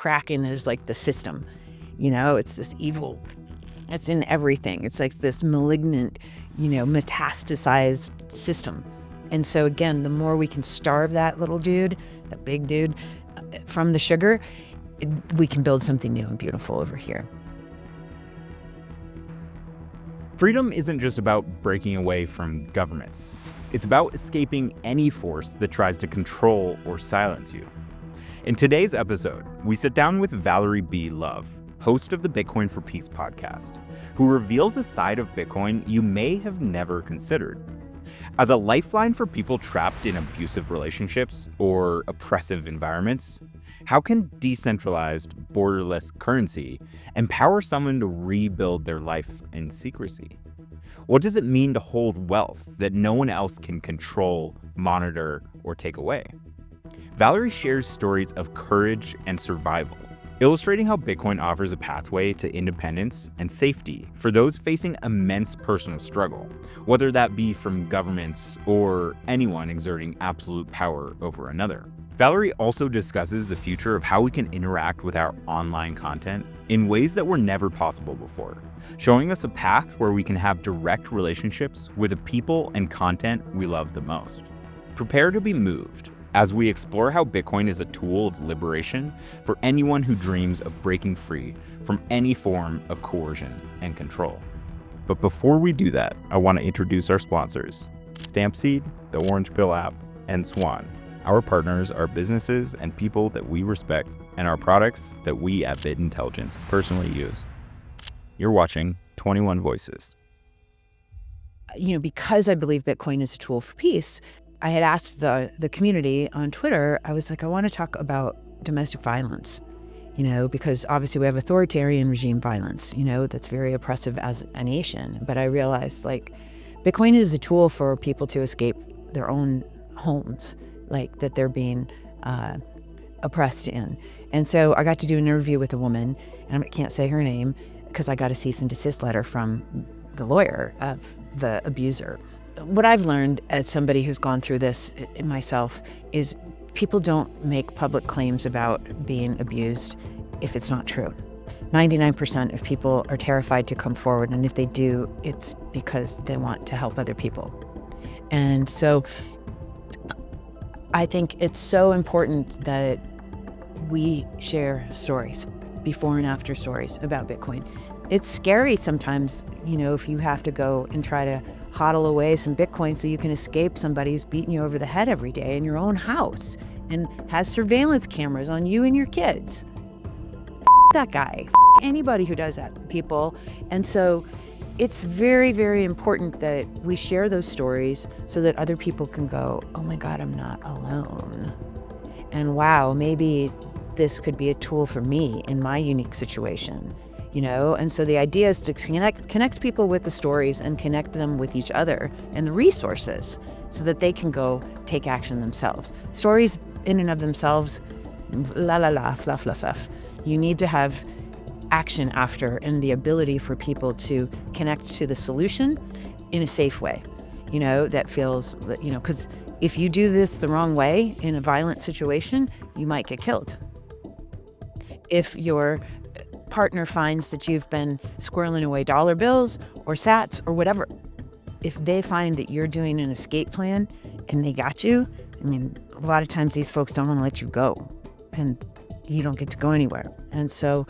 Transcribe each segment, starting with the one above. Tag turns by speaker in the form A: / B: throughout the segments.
A: Kraken is like the system, it's this evil. It's in everything. It's like this malignant, metastasized system. And so again, the more we can starve that little dude, that big dude, from the sugar, we can build something new and beautiful over here.
B: Freedom isn't just about breaking away from governments. It's about escaping any force that tries to control or silence you. In today's episode, we sit down with Valerie B. Love, host of the Bitcoin for Peace podcast, who reveals a side of Bitcoin you may have never considered. As a lifeline for people trapped in abusive relationships or oppressive environments, how can decentralized, borderless currency empower someone to rebuild their life in secrecy? What does it mean to hold wealth that no one else can control, monitor, or take away? Valerie shares stories of courage and survival, illustrating how Bitcoin offers a pathway to independence and safety for those facing immense personal struggle, whether that be from governments or anyone exerting absolute power over another. Valerie also discusses the future of how we can interact with our online content in ways that were never possible before, showing us a path where we can have direct relationships with the people and content we love the most. Prepare to be moved as we explore how Bitcoin is a tool of liberation for anyone who dreams of breaking free from any form of coercion and control. But before we do that, I want to introduce our sponsors, Stampseed, the Orange Pill app, and Swan. Our partners are businesses and people that we respect and our products that we at Bit Intelligence personally use. You're watching 21 Voices.
A: Because I believe Bitcoin is a tool for peace, I had asked the community on Twitter, I was like, I want to talk about domestic violence, because obviously we have authoritarian regime violence, that's very oppressive as a nation. But I realized Bitcoin is a tool for people to escape their own homes, that they're being oppressed in. And so I got to do an interview with a woman, and I can't say her name because I got a cease and desist letter from the lawyer of the abuser. What I've learned as somebody who's gone through this myself is people don't make public claims about being abused if it's not true. 99% of people are terrified to come forward, and if they do, it's because they want to help other people. And so I think it's so important that we share stories, before and after stories about Bitcoin. It's scary sometimes, if you have to go and try to hodl away some Bitcoin so you can escape somebody who's beating you over the head every day in your own house and has surveillance cameras on you and your kids. That guy. Anybody who does that, people. And so it's very, very important that we share those stories so that other people can go, oh my God, I'm not alone. And wow, maybe this could be a tool for me in my unique situation, And so the idea is to connect people with the stories and connect them with each other and the resources so that they can go take action themselves. Stories in and of themselves, fluff, fluff, fluff. You need to have action after and the ability for people to connect to the solution in a safe way, that feels, because if you do this the wrong way in a violent situation, you might get killed. If your partner finds that you've been squirreling away dollar bills or sats or whatever, if they find that you're doing an escape plan and they got you, a lot of times these folks don't want to let you go and you don't get to go anywhere. And so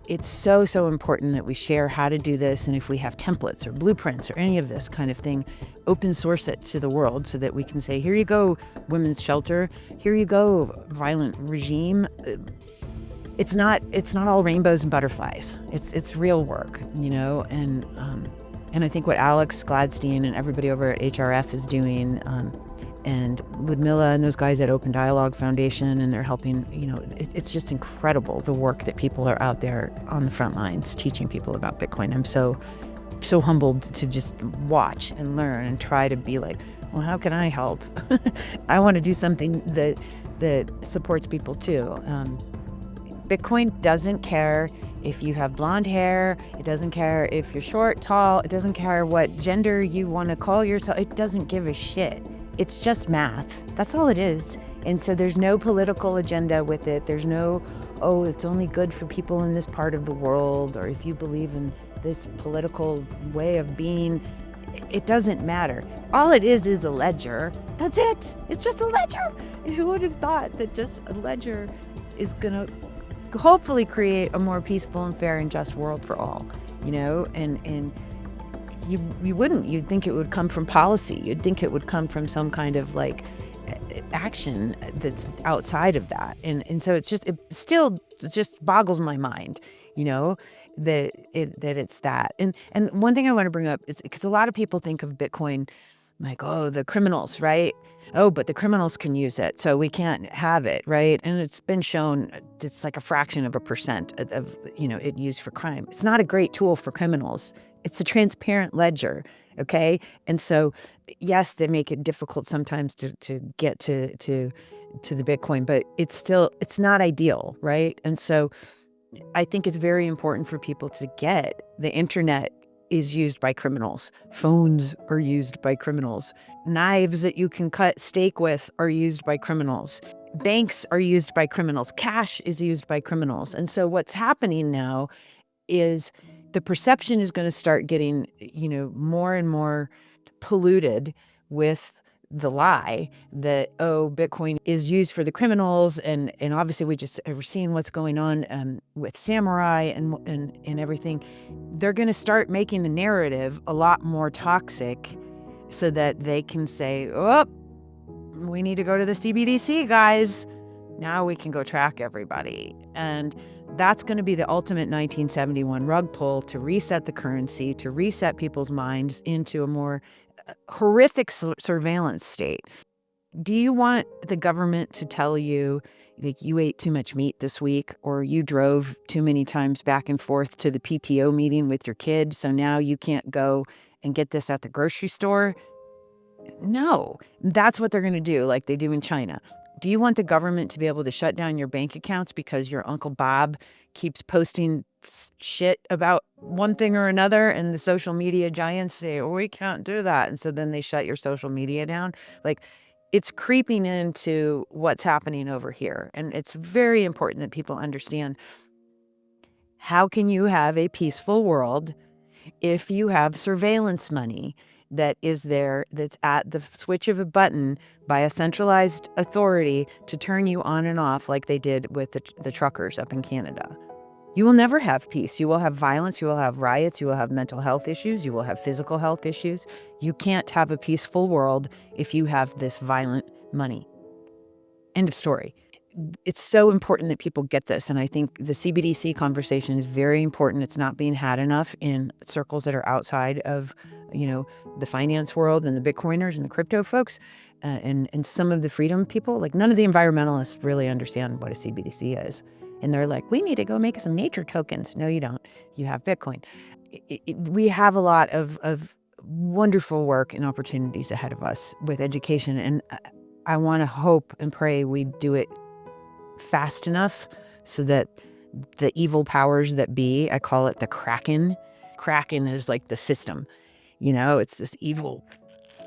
A: it's so, so important that we share how to do this. And if we have templates or blueprints or any of this kind of thing, open source it to the world so that we can say, here you go, women's shelter. Here you go, violent regime. It's not all rainbows and butterflies. It's real work, and I think what Alex Gladstein and everybody over at HRF is doing, and Ludmilla and those guys at Open Dialogue Foundation, and they're helping, it's just incredible the work that people are out there on the front lines teaching people about Bitcoin. I'm so humbled to just watch and learn and try to be like, well, how can I help? I want to do something that supports people too. Bitcoin doesn't care if you have blonde hair. It doesn't care if you're short, tall. It doesn't care what gender you want to call yourself. It doesn't give a shit. It's just math. That's all it is. And so there's no political agenda with it. There's no, oh, it's only good for people in this part of the world, or if you believe in this political way of being. It doesn't matter. All it is a ledger. That's it. It's just a ledger. And who would have thought that just a ledger is going to hopefully create a more peaceful and fair and just world for all, and you wouldn't. You'd think it would come from policy. You'd think it would come from some kind of action that's outside of that. And so it still just boggles my mind, that it's that. And one thing I want to bring up is because a lot of people think of Bitcoin like, oh, the criminals, right? Oh, but the criminals can use it, so we can't have it, right? And it's been shown it's like a fraction of a percent of it used for crime. It's not a great tool for criminals. It's a transparent ledger, okay? And so, yes, they make it difficult sometimes to get to the Bitcoin, but it's not ideal, right? And so I think it's very important for people to get the internet is used by criminals. Phones are used by criminals. Knives that you can cut steak with are used by criminals. Banks are used by criminals. Cash is used by criminals. And so what's happening now is the perception is going to start getting, more and more polluted with the lie that, oh, Bitcoin is used for the criminals. And obviously we're seeing what's going on with Samurai and everything. They're going to start making the narrative a lot more toxic so that they can say, oh, we need to go to the CBDC, guys. Now we can go track everybody. And that's going to be the ultimate 1971 rug pull to reset the currency, to reset people's minds into a more horrific surveillance state. Do you want the government to tell you, like, you ate too much meat this week, or you drove too many times back and forth to the PTO meeting with your kid, so now you can't go and get this at the grocery store? No, that's what they're going to do, like they do in China. Do you want the government to be able to shut down your bank accounts because your Uncle Bob keeps posting shit about one thing or another, and the social media giants say, oh, we can't do that, and so then they shut your social media down? Like, it's creeping into what's happening over here. And it's very important that people understand, how can you have a peaceful world if you have surveillance money that is there, that's at the switch of a button by a centralized authority to turn you on and off like they did with the truckers up in Canada? You will never have peace. You will have violence. You will have riots. You will have mental health issues. You will have physical health issues. You can't have a peaceful world if you have this violent money. End of story. It's so important that people get this. And I think the CBDC conversation is very important. It's not being had enough in circles that are outside of, the finance world and the Bitcoiners and the crypto folks and some of the freedom people. Like, none of the environmentalists really understand what a CBDC is. And they're like, we need to go make some nature tokens. No, you don't. You have Bitcoin. We have a lot of wonderful work and opportunities ahead of us with education. And I want to hope and pray we do it fast enough so that the evil powers that be, I call it the Kraken. Kraken is like the system. It's this evil.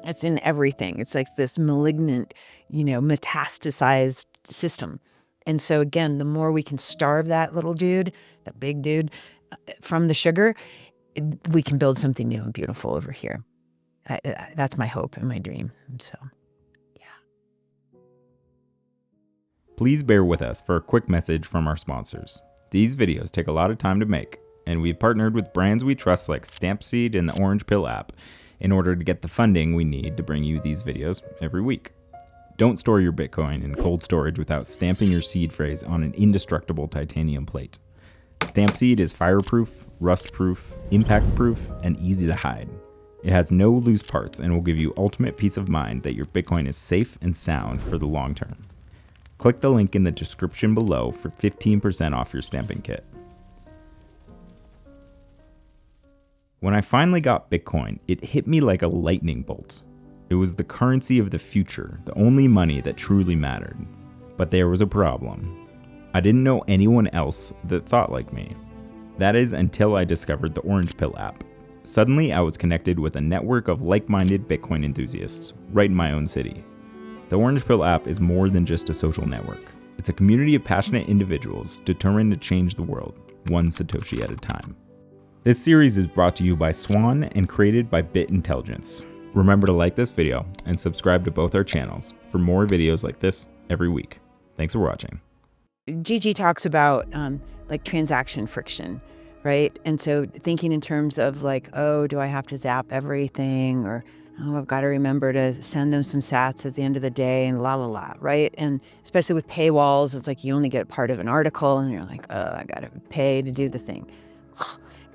A: It's in everything. It's like this malignant, metastasized system. And so, again, the more we can starve that little dude, that big dude, from the sugar, we can build something new and beautiful over here. That's my hope and my dream. So, yeah.
B: Please bear with us for a quick message from our sponsors. These videos take a lot of time to make, and we've partnered with brands we trust like Stampseed and the Orange Pill app in order to get the funding we need to bring you these videos every week. Don't store your Bitcoin in cold storage without stamping your seed phrase on an indestructible titanium plate. Stampseed is fireproof, rust-proof, impact-proof, and easy to hide. It has no loose parts and will give you ultimate peace of mind that your Bitcoin is safe and sound for the long term. Click the link in the description below for 15% off your stamping kit. When I finally got Bitcoin, it hit me like a lightning bolt. It was the currency of the future, the only money that truly mattered. But there was a problem. I didn't know anyone else that thought like me. That is until I discovered the Orange Pill app. Suddenly, I was connected with a network of like-minded Bitcoin enthusiasts right in my own city. The Orange Pill app is more than just a social network. It's a community of passionate individuals determined to change the world, one Satoshi at a time. This series is brought to you by Swan and created by Bit Intelligence. Remember to like this video and subscribe to both our channels for more videos like this every week. Thanks for watching.
A: Gigi talks about like transaction friction, right? And so thinking in terms of like, oh, do I have to zap everything? Or, oh, I've got to remember to send them some sats at the end of the day and la, la, la, right? And especially with paywalls, it's like you only get part of an article and you're like, oh, I got to pay to do the thing.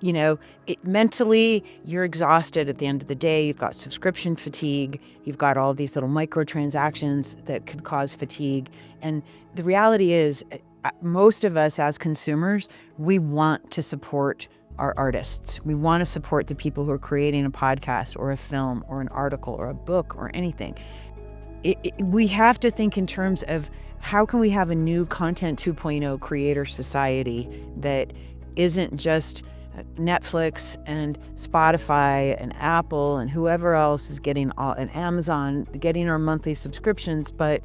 A: You know, mentally, you're exhausted at the end of the day. You've got subscription fatigue. You've got all these little microtransactions that could cause fatigue. And the reality is, most of us as consumers, we want to support our artists. We want to support the people who are creating a podcast or a film or an article or a book or anything. We have to think in terms of how can we have a new Content 2.0 creator society that isn't just Netflix and Spotify and Apple and whoever else is getting and Amazon getting our monthly subscriptions. But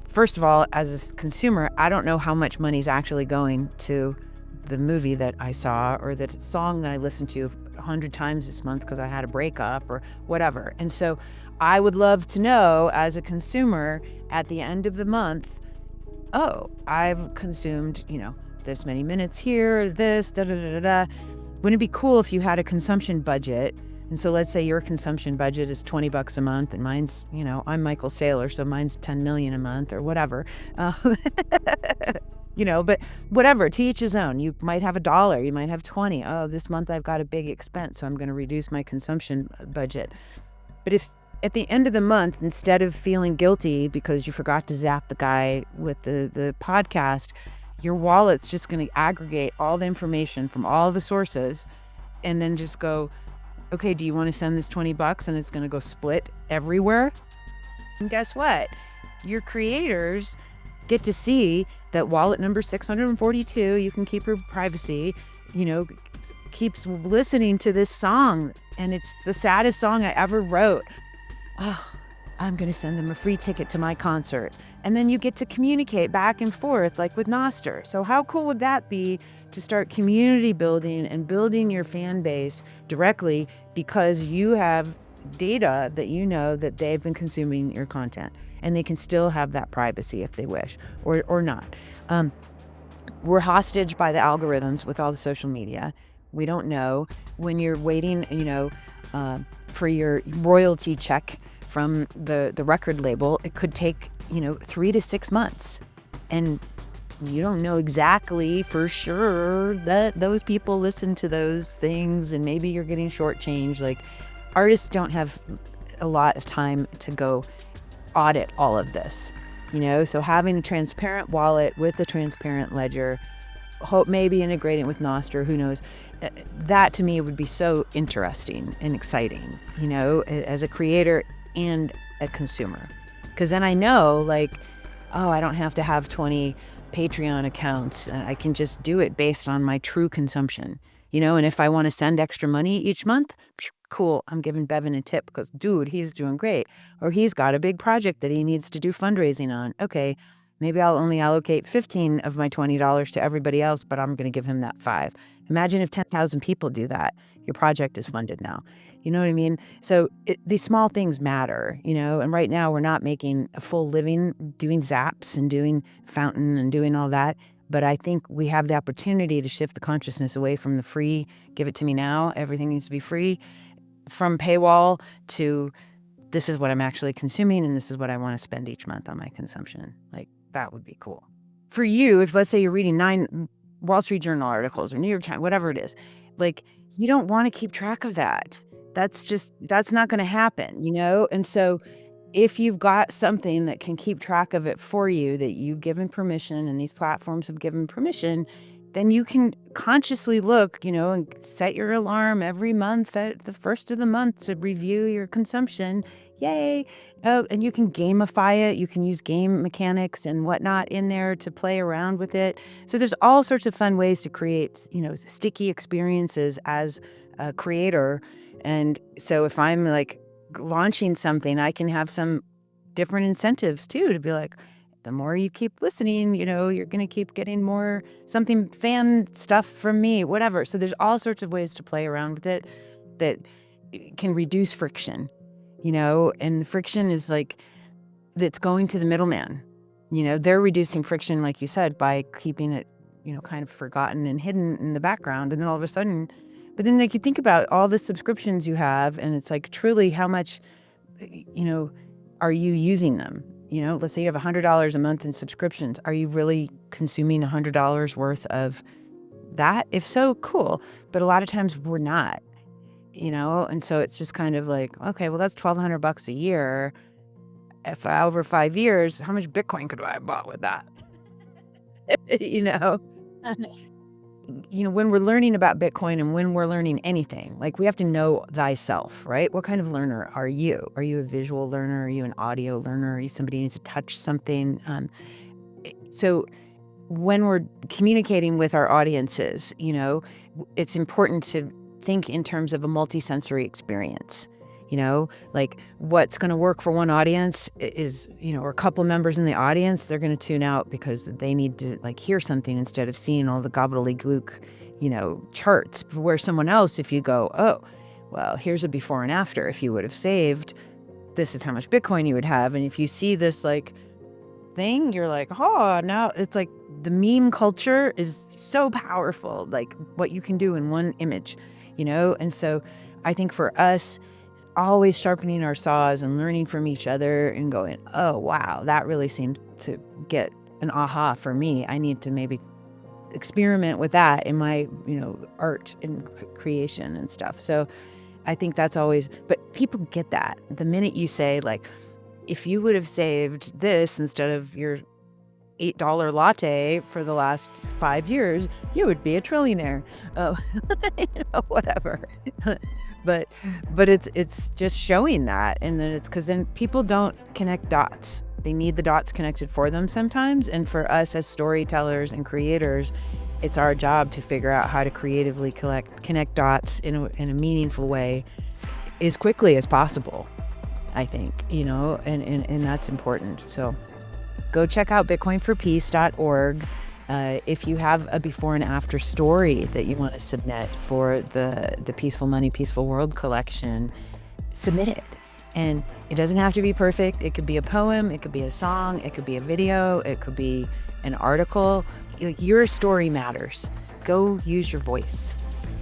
A: first of all, as a consumer, I don't know how much money's actually going to the movie that I saw or the song that I listened to 100 times this month because I had a breakup or whatever. And so I would love to know as a consumer at the end of the month, oh, I've consumed, this many minutes here, this, da, da, da, da, da. Wouldn't it be cool if you had a consumption budget? And so let's say your consumption budget is $20 a month and mine's, I'm Michael Saylor, so mine's 10 million a month or whatever. But whatever, to each his own. You might have $1, you might have 20. Oh, this month I've got a big expense, so I'm going to reduce my consumption budget. But if at the end of the month, instead of feeling guilty because you forgot to zap the guy with the podcast, your wallet's just going to aggregate all the information from all the sources and then just go, okay, do you want to send this $20? And it's going to go split everywhere. And guess what? Your creators get to see that wallet number 642, you can keep your privacy, keeps listening to this song. And it's the saddest song I ever wrote. Oh, I'm going to send them a free ticket to my concert. And then you get to communicate back and forth like with Nostr. So how cool would that be to start community building and building your fan base directly because you have data that you know that they've been consuming your content and they can still have that privacy if they wish or not. We're hostage by the algorithms with all the social media. We don't know when you're waiting, for your royalty check from the record label. It could take 3 to 6 months, and you don't know exactly for sure that those people listen to those things, and maybe you're getting shortchanged. Like, artists don't have a lot of time to go audit all of this, so having a transparent wallet with a transparent ledger, hope maybe integrating with Nostr, who knows, that to me would be so interesting and exciting, as a creator and a consumer. Because then I know, I don't have to have 20 Patreon accounts. And I can just do it based on my true consumption, and if I want to send extra money each month, cool, I'm giving Bevan a tip because, dude, he's doing great. Or he's got a big project that he needs to do fundraising on. Okay, maybe I'll only allocate 15 of my $20 to everybody else, but I'm going to give him that 5. Imagine if 10,000 people do that. Your project is funded now. You know what I mean? So these small things matter, and right now we're not making a full living doing zaps and doing fountain and doing all that. But I think we have the opportunity to shift the consciousness away from the free, give it to me now, everything needs to be free, from paywall to this is what I'm actually consuming and this is what I want to spend each month on my consumption. That would be cool. For you, if let's say you're reading 9 Wall Street Journal articles or New York Times, whatever it is, you don't want to keep track of that. That's not going to happen, And so if you've got something that can keep track of it for you, that you've given permission and these platforms have given permission, then you can consciously look, and set your alarm every month at the first of the month to review your consumption. Yay. Oh, and you can gamify it. You can use game mechanics and whatnot in there to play around with it. So there's all sorts of fun ways to create, sticky experiences as a creator. And so if I'm launching something, I can have some different incentives too, to be like, the more you keep listening, you're going to keep getting more something fan stuff from me, whatever. So there's all sorts of ways to play around with it that can reduce friction, and the friction is like, that's going to the middleman. They're reducing friction, like you said, by keeping it, kind of forgotten and hidden in the background. And then all of a sudden, but then like you think about all the subscriptions you have, and it's like, truly, how much, are you using them? Let's say you have $100 a month in subscriptions. Are you really consuming $100 worth of that? If so, cool. But a lot of times we're not, and so it's just kind of like, okay, well, that's $1,200 a year. If over 5 years, how much Bitcoin could I have bought with that? When we're learning about Bitcoin and when we're learning anything, like, we have to know thyself, right? What kind of learner are you? Are you a visual learner? Are you an audio learner? Are you somebody who needs to touch something? So when we're communicating with our audiences, it's important to think in terms of a multisensory experience. Like, what's going to work for one audience is, or a couple members in the audience, they're going to tune out because they need to like hear something instead of seeing all the gobbledygook, charts. Where someone else, if you go, oh, well, here's a before and after. If you would have saved, this is how much Bitcoin you would have. And if you see this like thing, you're like, oh, now it's like the meme culture is so powerful, like what you can do in one image, And so I think for us, always sharpening our saws and learning from each other and going, oh, wow, that really seemed to get an aha for me. I need to maybe experiment with that in my, art and creation and stuff. So I think that's always, but people get that. The minute you say, like, if you would have saved this instead of your $8 latte for the last 5 years, you would be a trillionaire. Oh, whatever. But it's just showing that, and then it's because then people don't connect dots. They need the dots connected for them sometimes. And for us as storytellers and creators, it's our job to figure out how to creatively connect dots in a meaningful way as quickly as possible, I think, and that's important. So go check out bitcoinforpeace.org. If you have a before and after story that you want to submit for the Peaceful Money, Peaceful World collection, submit it. And it doesn't have to be perfect. It could be a poem, it could be a song, it could be a video, it could be an article. Your story matters. Go use your voice.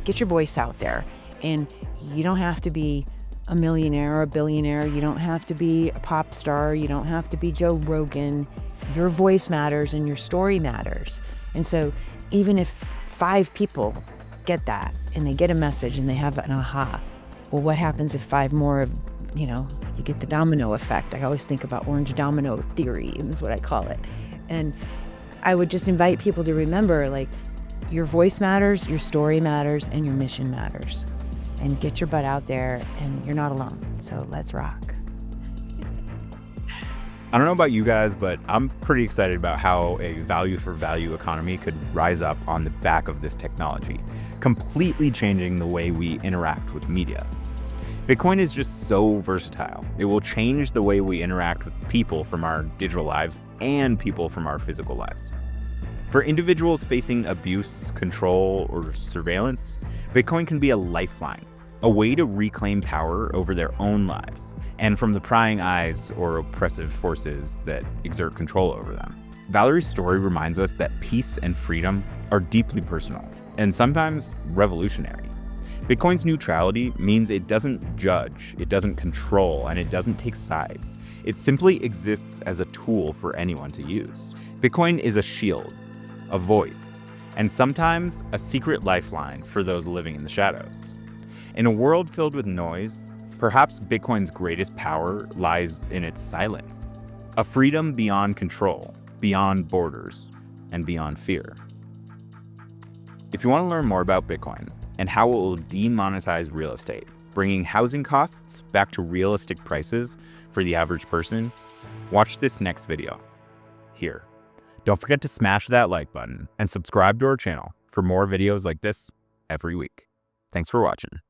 A: Get your voice out there. And you don't have to be a millionaire or a billionaire. You don't have to be a pop star. You don't have to be Joe Rogan. Your voice matters and your story matters. And so even if 5 people get that and they get a message and they have an aha, well, what happens if 5 more, you get the domino effect? I always think about orange domino theory, is what I call it. And I would just invite people to remember, like, your voice matters, your story matters, and your mission matters. And get your butt out there, and you're not alone. So let's rock.
B: I don't know about you guys, but I'm pretty excited about how a value for value economy could rise up on the back of this technology, completely changing the way we interact with media. Bitcoin is just so versatile. It will change the way we interact with people from our digital lives and people from our physical lives. For individuals facing abuse, control, or surveillance, Bitcoin can be a lifeline, a way to reclaim power over their own lives and from the prying eyes or oppressive forces that exert control over them. Valerie's story reminds us that peace and freedom are deeply personal and sometimes revolutionary. Bitcoin's neutrality means it doesn't judge, it doesn't control, and it doesn't take sides. It simply exists as a tool for anyone to use. Bitcoin is a shield, a voice, and sometimes a secret lifeline for those living in the shadows. In a world filled with noise, perhaps Bitcoin's greatest power lies in its silence, a freedom beyond control, beyond borders, and beyond fear. If you want to learn more about Bitcoin and how it will demonetize real estate, bringing housing costs back to realistic prices for the average person, watch this next video here. Don't forget to smash that like button and subscribe to our channel for more videos like this every week. Thanks for watching.